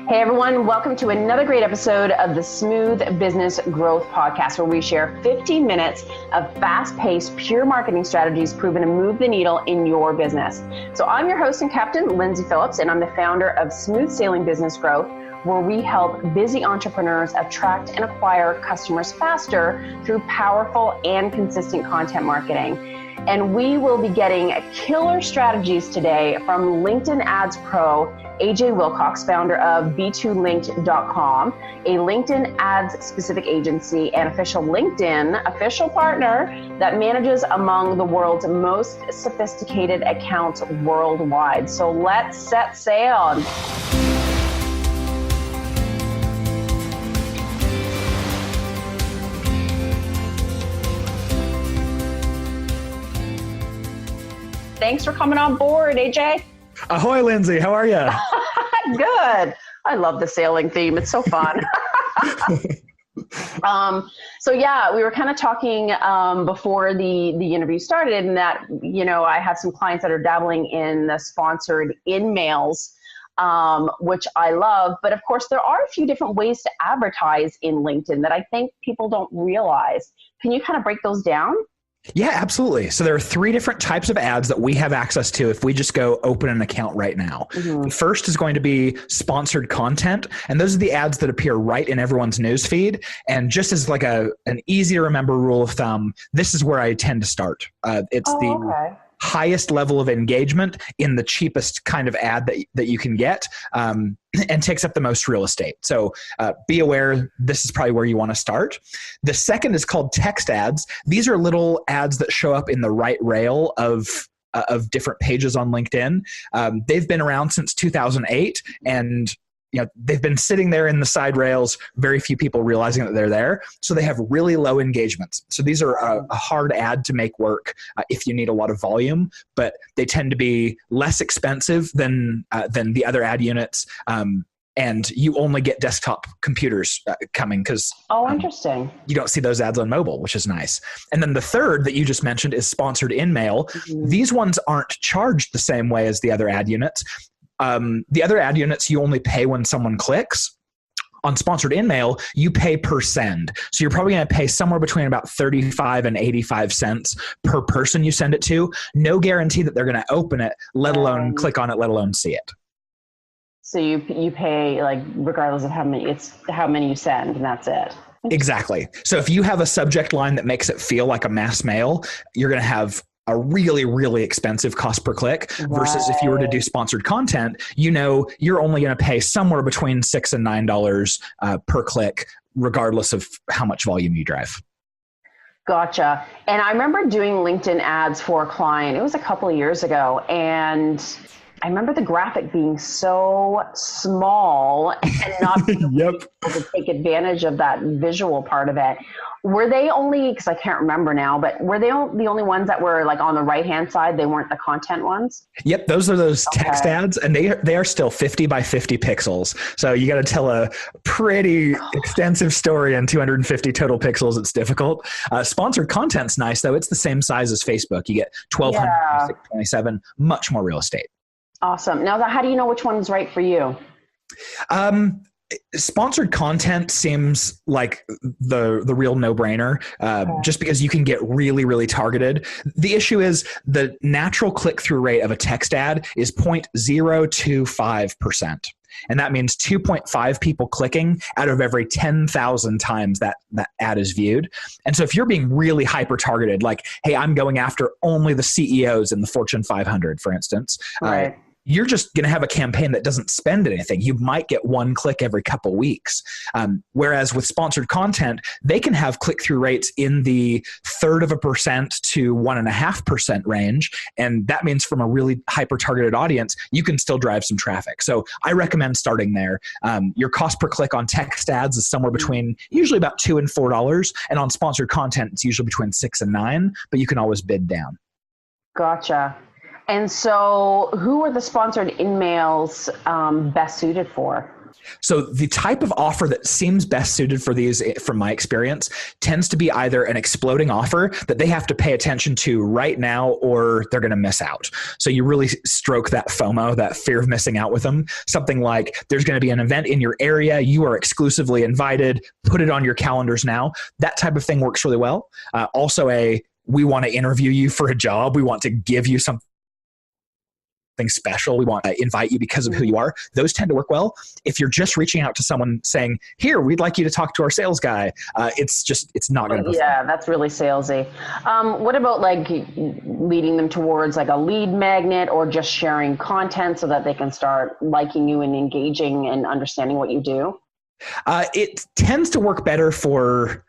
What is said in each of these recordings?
Hey everyone, welcome to another great episode of the Smooth Business Growth Podcast, where we share 15 minutes of fast-paced, pure marketing strategies proven to move the needle in your business. So I'm your host and captain, Lyndsay Phillips, and I'm the founder of Smooth Sailing Business Growth, where we help busy entrepreneurs attract and acquire customers faster through powerful and consistent content marketing. And we will be getting killer strategies today from LinkedIn Ads Pro, AJ Wilcox, founder of b2linked.com, a LinkedIn ads specific agency and official LinkedIn official partner that manages among the world's most sophisticated accounts worldwide. So let's set sail. Thanks for coming on board, AJ. Ahoy, Lyndsay. How are you? Good. I love the sailing theme. It's so fun. We were kind of talking before the interview started, and that, I have some clients that are dabbling in the sponsored InMails, which I love. But of course, there are a few different ways to advertise in LinkedIn that I think people don't realize. Can you kind of break those down? Yeah, absolutely. So there are 3 different types of ads that we have access to if we just go open an account right now. Mm-hmm. The first is going to be sponsored content. And those are the ads that appear right in everyone's newsfeed. And just as like an easy to remember rule of thumb, this is where I tend to start. It's the highest level of engagement in the cheapest kind of ad that you can get, and takes up the most real estate. So be aware, this is probably where you want to start. The second is called text ads. These are little ads that show up in the right rail of different pages on LinkedIn. They've been around since 2008, and they've been sitting there in the side rails, very few people realizing that they're there. So they have really low engagements. So these are a hard ad to make work if you need a lot of volume, but they tend to be less expensive than the other ad units. And you only get desktop computers coming because interesting. You don't see those ads on mobile, which is nice. And then the third that you just mentioned is sponsored InMail. Mm-hmm. These ones aren't charged the same way as the other ad units. The other ad units, you only pay when someone clicks. On sponsored InMail, you pay per send. So you're probably going to pay somewhere between about 35 and 85 cents per person you send it to. No guarantee that they're going to open it, let alone click on it, let alone see it. So you pay regardless of how many you send, and that's it. Exactly. So if you have a subject line that makes it feel like a mass mail, you're going to have a really, really expensive cost per click versus if you were to do sponsored content, you're only going to pay somewhere between $6 and $9 per click, regardless of how much volume you drive. Gotcha. And I remember doing LinkedIn ads for a client. It was a couple of years ago. And I remember the graphic being so small and not being able to take advantage of that visual part of it. Were they only, because I can't remember now, but were they the only ones that were on the right-hand side? They weren't the content ones? Yep, those are those text ads, and they are still 50 by 50 pixels. So you got to tell a pretty extensive story in 250 total pixels. It's difficult. Sponsored content's nice, though. It's the same size as Facebook. You get 1200 by 627, much more real estate. Awesome. Now, how do you know which one's right for you? Sponsored content seems like the real no-brainer, just because you can get really, really targeted. The issue is the natural click-through rate of a text ad is 0.025%. And that means 2.5 people clicking out of every 10,000 times that ad is viewed. And so if you're being really hyper-targeted, like, hey, I'm going after only the CEOs in the Fortune 500, for instance, you're just going to have a campaign that doesn't spend anything. You might get 1 click every couple weeks. Whereas with sponsored content, they can have click-through rates in the 0.3% to 1.5% range. And that means from a really hyper-targeted audience, you can still drive some traffic. So I recommend starting there. Your cost per click on text ads is somewhere between usually about $2 and $4. And on sponsored content, it's usually between $6 and $9, but you can always bid down. Gotcha. And so who are the sponsored InMails best suited for? So the type of offer that seems best suited for these, from my experience, tends to be either an exploding offer that they have to pay attention to right now, or they're going to miss out. So you really stroke that FOMO, that fear of missing out with them. Something like, there's going to be an event in your area. You are exclusively invited. Put it on your calendars now. That type of thing works really well. Also, we want to interview you for a job. We want to give you something special. We want to invite you because of who you are. Those tend to work well. If you're just reaching out to someone saying, here, we'd like you to talk to our sales guy, it's not going to perform. Yeah, that's really salesy. What about like leading them towards like a lead magnet, or just sharing content so that they can start liking you and engaging and understanding what you do? It tends to work better for,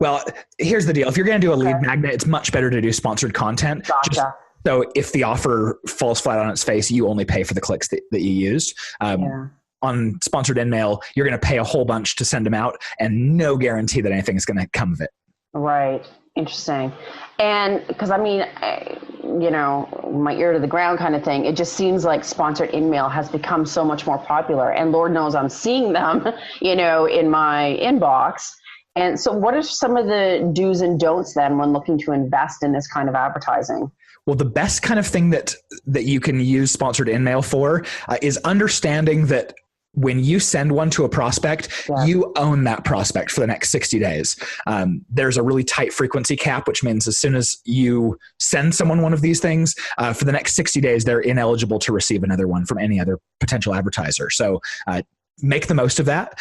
well, here's the deal. If you're going to do a lead magnet, it's much better to do sponsored content. Gotcha. So if the offer falls flat on its face, you only pay for the clicks that you used. On sponsored InMail, you're going to pay a whole bunch to send them out, and no guarantee that anything is going to come of it. Right. Interesting. And because my ear to the ground kind of thing, it just seems like sponsored InMail has become so much more popular, and Lord knows I'm seeing them, in my inbox. And so what are some of the do's and don'ts then when looking to invest in this kind of advertising? Well, the best kind of thing that you can use sponsored InMail for is understanding that when you send one to a prospect, you own that prospect for the next 60 days. There's a really tight frequency cap, which means as soon as you send someone one of these things, for the next 60 days, they're ineligible to receive another one from any other potential advertiser. So make the most of that.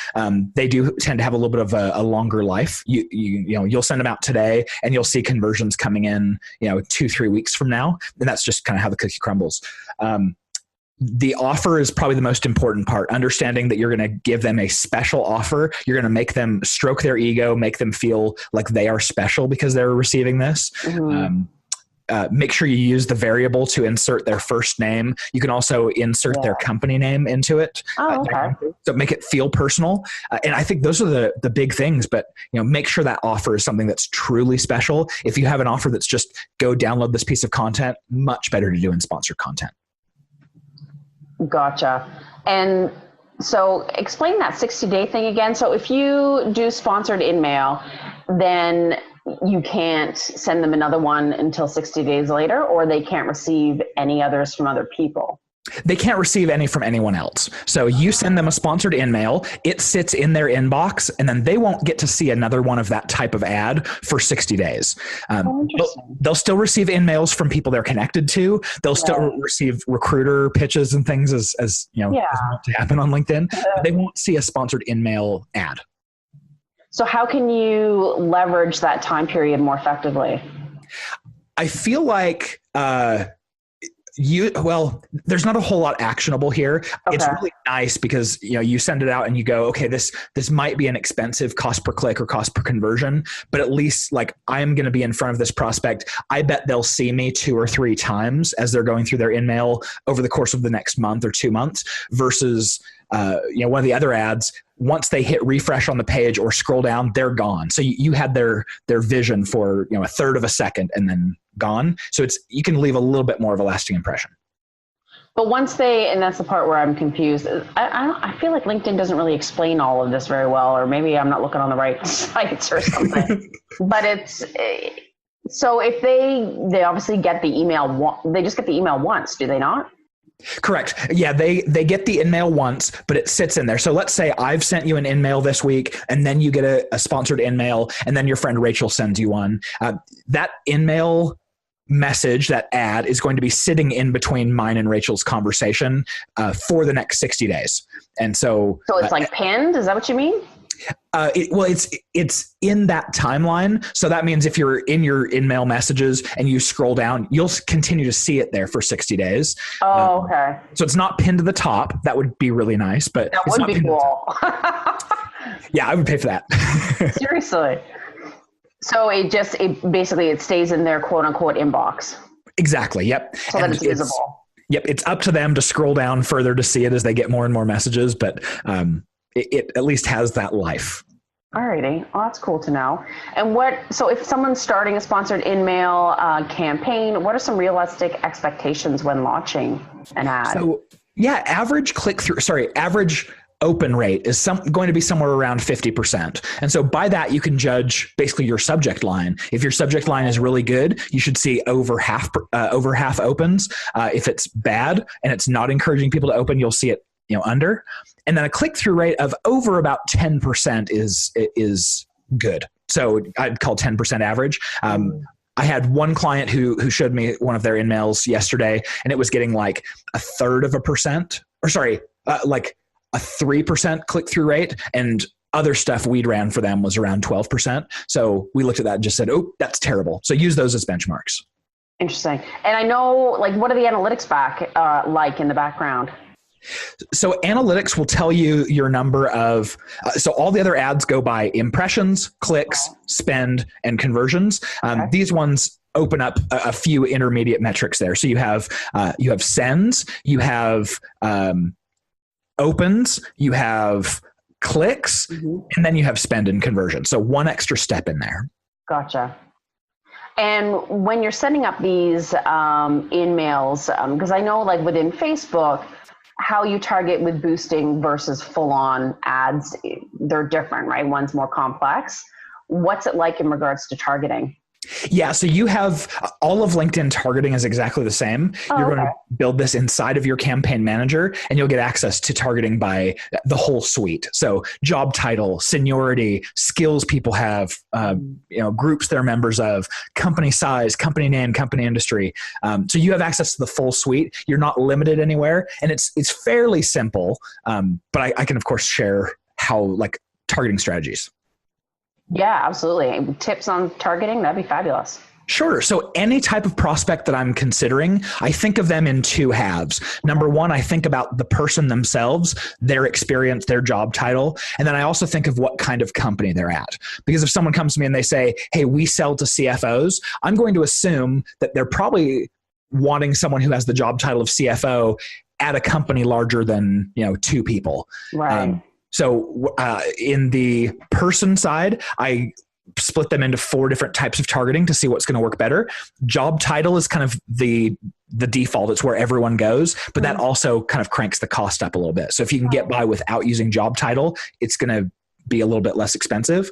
They do tend to have a little bit of a longer life. You'll send them out today, and you'll see conversions coming in, 2-3 weeks from now. And that's just kind of how the cookie crumbles. The offer is probably the most important part. Understanding that you're going to give them a special offer. You're going to make them stroke their ego, make them feel like they are special because they're receiving this. Mm-hmm. Make sure you use the variable to insert their first name. You can also insert their company name into it. Oh, okay. So make it feel personal. And I think those are the big things, but make sure that offer is something that's truly special. If you have an offer that's just go download this piece of content, much better to do in sponsored content. Gotcha. And so explain that 60-day thing again. So if you do sponsored InMail, then you can't send them another one until 60 days later, or they can't receive any others from other people? They can't receive any from anyone else. So you send them a sponsored InMail, it sits in their inbox, and then they won't get to see another one of that type of ad for 60 days. They'll still receive InMails from people they're connected to. They'll still receive recruiter pitches and things as to happen on LinkedIn. They won't see a sponsored InMail ad. So how can you leverage that time period more effectively? I feel like there's not a whole lot actionable here. Okay. It's really nice because you send it out and you go, okay, this might be an expensive cost per click or cost per conversion, but at least I am going to be in front of this prospect. I bet they'll see me 2 or 3 times as they're going through their InMail over the course of the next month or 2 months versus one of the other ads. Once they hit refresh on the page or scroll down, they're gone. So you had their vision for a third of a second and then gone. So you can leave a little bit more of a lasting impression. But once and that's the part where I'm confused. I feel like LinkedIn doesn't really explain all of this very well, or maybe I'm not looking on the right sites or something. But so if they obviously get the email, they just get the email once, do they not? Correct. Yeah, they get the InMail once, but it sits in there. So let's say I've sent you an InMail this week, and then you get a sponsored InMail, and then your friend Rachel sends you one. That InMail message, that ad, is going to be sitting in between mine and Rachel's conversation for the next 60 days. And so it's pinned? Is that what you mean? It's in that timeline. So that means if you're in your InMail messages and you scroll down, you'll continue to see it there for 60 days. Oh, okay. So it's not pinned to the top. That would be really nice, but that would be cool. Yeah, I would pay for that. Seriously. So it basically stays in their quote unquote inbox. Exactly. Yep. So that it's visible. Yep. It's up to them to scroll down further to see it as they get more and more messages, but it at least has that life. Alrighty. Well, that's cool to know. And so if someone's starting a sponsored InMail campaign, what are some realistic expectations when launching an ad? So yeah, average open rate is going to be somewhere around 50%. And so by that, you can judge basically your subject line. If your subject line is really good, you should see over half opens. If it's bad and it's not encouraging people to open, you'll see it, under. And then a click-through rate of over about 10% is good. So I'd call 10% average. I had one client who showed me one of their InMails yesterday, and it was getting like a 3% click-through rate, and other stuff we'd ran for them was around 12%. So we looked at that and just said, oh, that's terrible. So use those as benchmarks. Interesting. And I know, what are the analytics like in the background? So analytics will tell you your number of, so all the other ads go by impressions, clicks, spend, and conversions. These ones open up a few intermediate metrics there. So you have sends, you have opens, you have clicks, and then you have spend and conversion. So one extra step in there. Gotcha. And when you're setting up these InMails, because I know within Facebook, how you target with boosting versus full-on ads, they're different, right? One's more complex. What's it like in regards to targeting? Yeah, so you have all of LinkedIn targeting is exactly the same. You're going to build this inside of your campaign manager, and you'll get access to targeting by the whole suite. So job title, seniority, skills people have, groups they're members of, company size, company name, company industry. So you have access to the full suite. You're not limited anywhere, and it's fairly simple. But I can of course share how targeting strategies. Yeah, absolutely. Tips on targeting, that'd be fabulous. Sure. So any type of prospect that I'm considering, I think of them in two halves. Number one, I think about the person themselves, their experience, their job title. And then I also think of what kind of company they're at. Because if someone comes to me and they say, hey, we sell to CFOs, I'm going to assume that they're probably wanting someone who has the job title of CFO at a company larger than, 2 people. Right. So in the person side, I split them into 4 different types of targeting to see what's going to work better. Job title is kind of the default. It's where everyone goes, but that also kind of cranks the cost up a little bit. So if you can get by without using job title, it's going to be a little bit less expensive.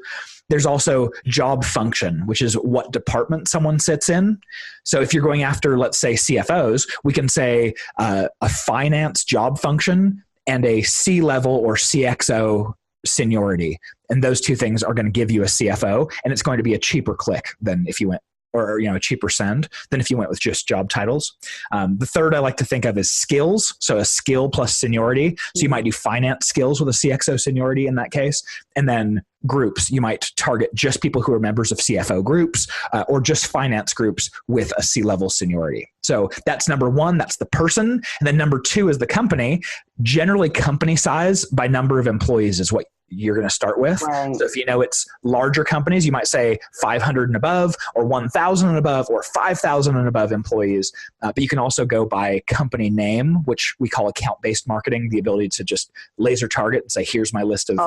There's also job function, which is what department someone sits in. So if you're going after, let's say, CFOs, we can say a finance job function and a C-level or CXO seniority. And those 2 things are going to give you a CFO, and it's going to be a cheaper click than if you went, or a cheaper send than if you went with just job titles. The third I like to think of is skills. So a skill plus seniority. So you might do finance skills with a CXO seniority in that case. And then groups, you might target just people who are members of CFO groups or just finance groups with a C-level seniority. So that's number one, that's the person. And then number 2 is the company. Generally company size by number of employees is what you're going to start with. Right. So if it's larger companies, you might say 500 and above, or 1,000 and above, or 5,000 and above employees. But you can also go by company name, which we call account-based marketing, the ability to just laser target and say, here's my list of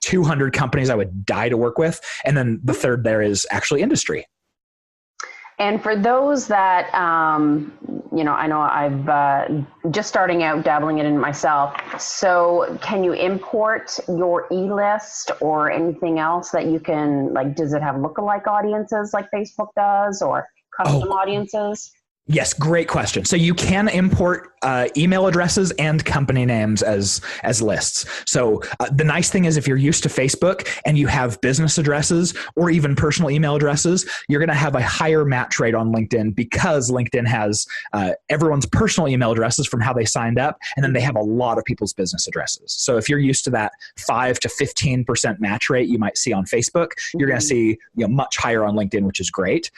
200 companies I would die to work with. And then the third there is actually industry. And for those that, I know I've just starting out dabbling it in myself. So can you import your e-list or anything else that you can, does it have lookalike audiences like Facebook does, or custom audiences? Yes, great question. So you can import email addresses and company names as lists. So the nice thing is if you're used to Facebook and you have business addresses or even personal email addresses, you're going to have a higher match rate on LinkedIn because LinkedIn has everyone's personal email addresses from how they signed up, and then they have a lot of people's business addresses. So if you're used to that 5 to 15% match rate you might see on Facebook, you're going to see much higher on LinkedIn, which is great.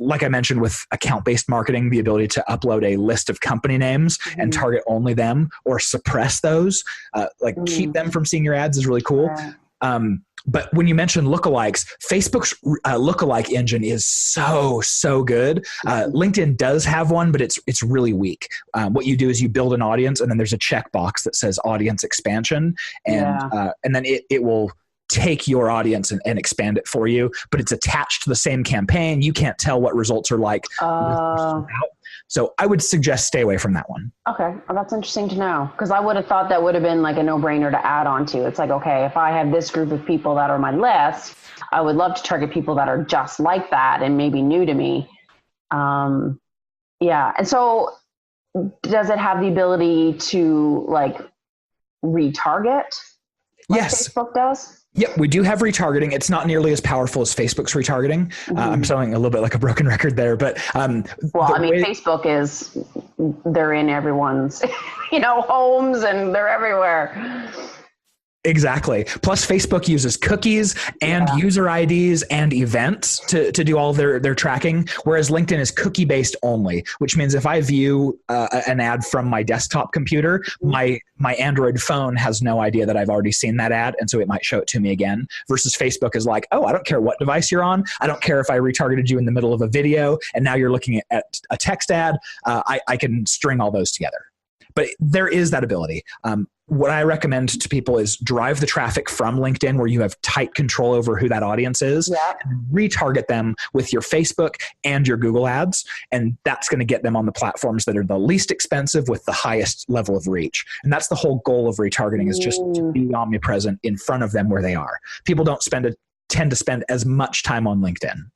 Like I mentioned with account-based marketing, the ability to upload a list of company names and target only them or suppress those, keep them from seeing your ads is really cool. But when you mention lookalikes, Facebook's lookalike engine is so good. LinkedIn does have one, but it's really weak. What you do is you build an audience, and then there's a checkbox that says audience expansion, and then it will take your audience and expand it for you, but it's attached to the same campaign. You can't tell what results are like. So I would suggest stay away from that one. Okay. Well, that's interesting to know, because I would have thought that would have been like a no-brainer to add on to. It's like, okay, if I have this group of people that are my list, I would love to target people that are just like that and maybe new to me. Yeah. And so does it have the ability to like retarget like Yes. Facebook does? Yep, we do have retargeting. It's not nearly as powerful as Facebook's retargeting. I'm sounding a little bit like a broken record there, but Facebook they're in everyone's, homes, and they're everywhere. Exactly. Plus, Facebook uses cookies and user IDs and events to do all their tracking, whereas LinkedIn is cookie-based only, which means if I view an ad from my desktop computer, my Android phone has no idea that I've already seen that ad, and so it might show it to me again, versus Facebook is like, oh, I don't care what device you're on. I don't care if I retargeted you in the middle of a video, and now you're looking at a text ad. I can string all those together. But there is that ability. What I recommend to people is drive the traffic from LinkedIn, where you have tight control over who that audience is, and retarget them with your Facebook and your Google ads. And that's going to get them on the platforms that are the least expensive with the highest level of reach. And that's the whole goal of retargeting, is just to be omnipresent in front of them where they are. People don't tend to spend as much time on LinkedIn.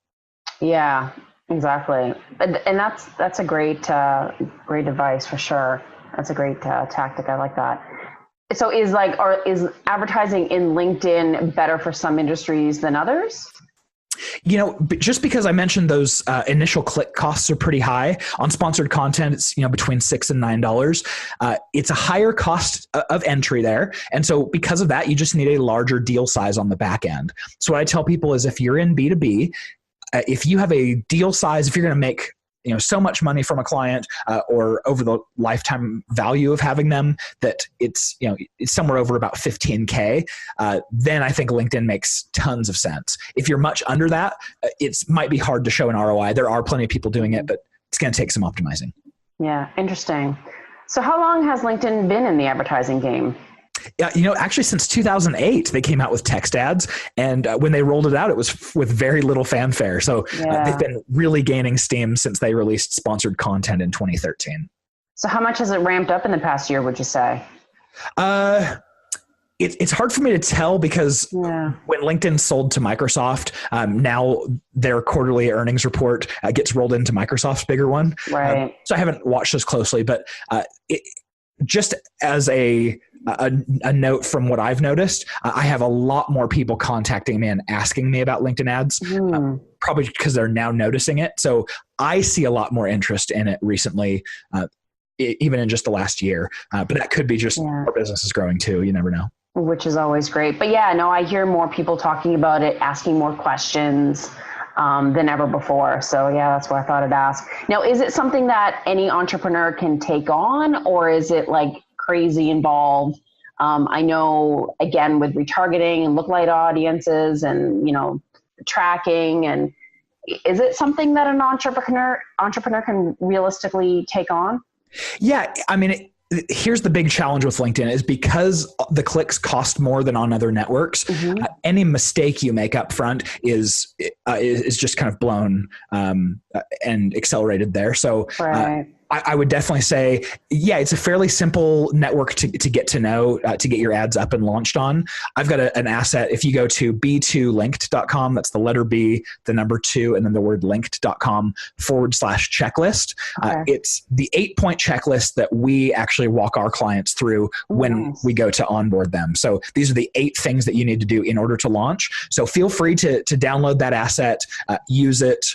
Yeah, exactly. And that's a great advice for sure. That's a great tactic. I like that. So is advertising in LinkedIn better for some industries than others? Just because I mentioned those initial click costs are pretty high on sponsored content, it's between $6 and $9. It's a higher cost of entry there, and so because of that, you just need a larger deal size on the back end. So what I tell people is, if you're in B2B, if you have a deal size, if you're going to make so much money from a client or over the lifetime value of having them that it's somewhere over about 15K, then I think LinkedIn makes tons of sense. If you're much under that, it might be hard to show an ROI. There are plenty of people doing it, but it's going to take some optimizing. Yeah, interesting. So how long has LinkedIn been in the advertising game? Actually since 2008, they came out with text ads. And when they rolled it out, it was with very little fanfare. So they've been really gaining steam since they released sponsored content in 2013. So how much has it ramped up in the past year, would you say? It's hard for me to tell because when LinkedIn sold to Microsoft, now their quarterly earnings report gets rolled into Microsoft's bigger one. Right. So I haven't watched this closely, but just as a note from what I've noticed, I have a lot more people contacting me and asking me about LinkedIn ads, probably because they're now noticing it. So I see a lot more interest in it recently, even in just the last year. But that could be just our business is growing too. You never know. Which is always great. But I hear more people talking about it, asking more questions than ever before. So that's why I thought I'd ask. Now, is it something that any entrepreneur can take on, or is it like crazy involved? I know, again, with retargeting and lookalike audiences and, tracking, and is it something that an entrepreneur can realistically take on? Yeah. I mean, here's the big challenge with LinkedIn is because the clicks cost more than on other networks. Any mistake you make up front is just kind of blown and accelerated there. So I would definitely say, it's a fairly simple network to get to know, to get your ads up and launched on. I've got an asset. If you go to b2linked.com, that's the letter B, the number 2, and then the word linked.com/checklist. It's the 8-point checklist that we actually walk our clients through when we go to onboard them. So these are the 8 things that you need to do in order to launch. So feel free to download that asset, use it,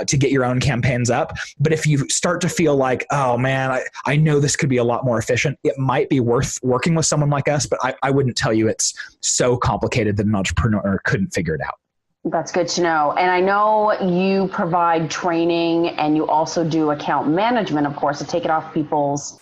to get your own campaigns up. But if you start to feel like, oh man, I know this could be a lot more efficient, it might be worth working with someone like us, but I wouldn't tell you it's so complicated that an entrepreneur couldn't figure it out. That's good to know. And I know you provide training and you also do account management, of course, to take it off people's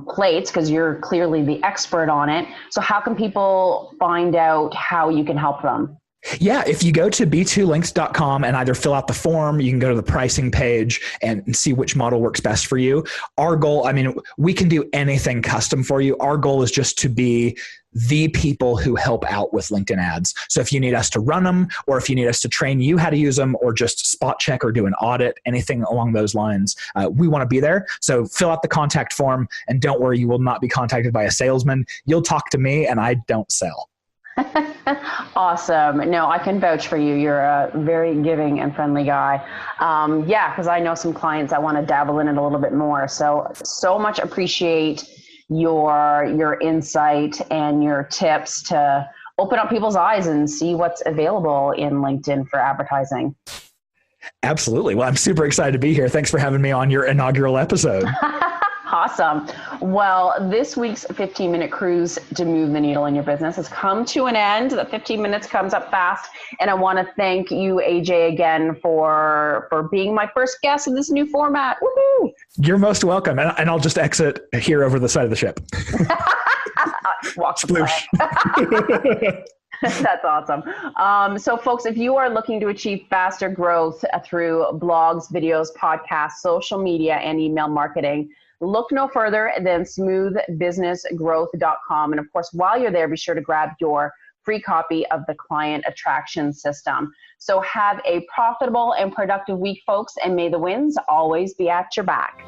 plates, because you're clearly the expert on it. So how can people find out how you can help them? Yeah, if you go to b2links.com and either fill out the form, you can go to the pricing page and see which model works best for you. Our goal, I mean, we can do anything custom for you. Our goal is just to be the people who help out with LinkedIn ads. So if you need us to run them, or if you need us to train you how to use them, or just spot check or do an audit, anything along those lines, we want to be there. So fill out the contact form, and don't worry, you will not be contacted by a salesman. You'll talk to me, and I don't sell. Awesome. No, I can vouch for you. You're a very giving and friendly guy. Because I know some clients, I want to dabble in it a little bit more. So much appreciate your insight and your tips to open up people's eyes and see what's available in LinkedIn for advertising. Absolutely. Well, I'm super excited to be here. Thanks for having me on your inaugural episode. Awesome. Well, this week's 15-minute cruise to move the needle in your business has come to an end. The 15 minutes comes up fast. And I want to thank you, AJ, again for being my first guest in this new format. Woohoo! You're most welcome. And I'll just exit here over the side of the ship. Walk the That's awesome. So folks, if you are looking to achieve faster growth through blogs, videos, podcasts, social media, and email marketing, look no further than smoothbusinessgrowth.com. And of course, while you're there, be sure to grab your free copy of the Client Attraction System. So have a profitable and productive week, folks, and may the wins always be at your back.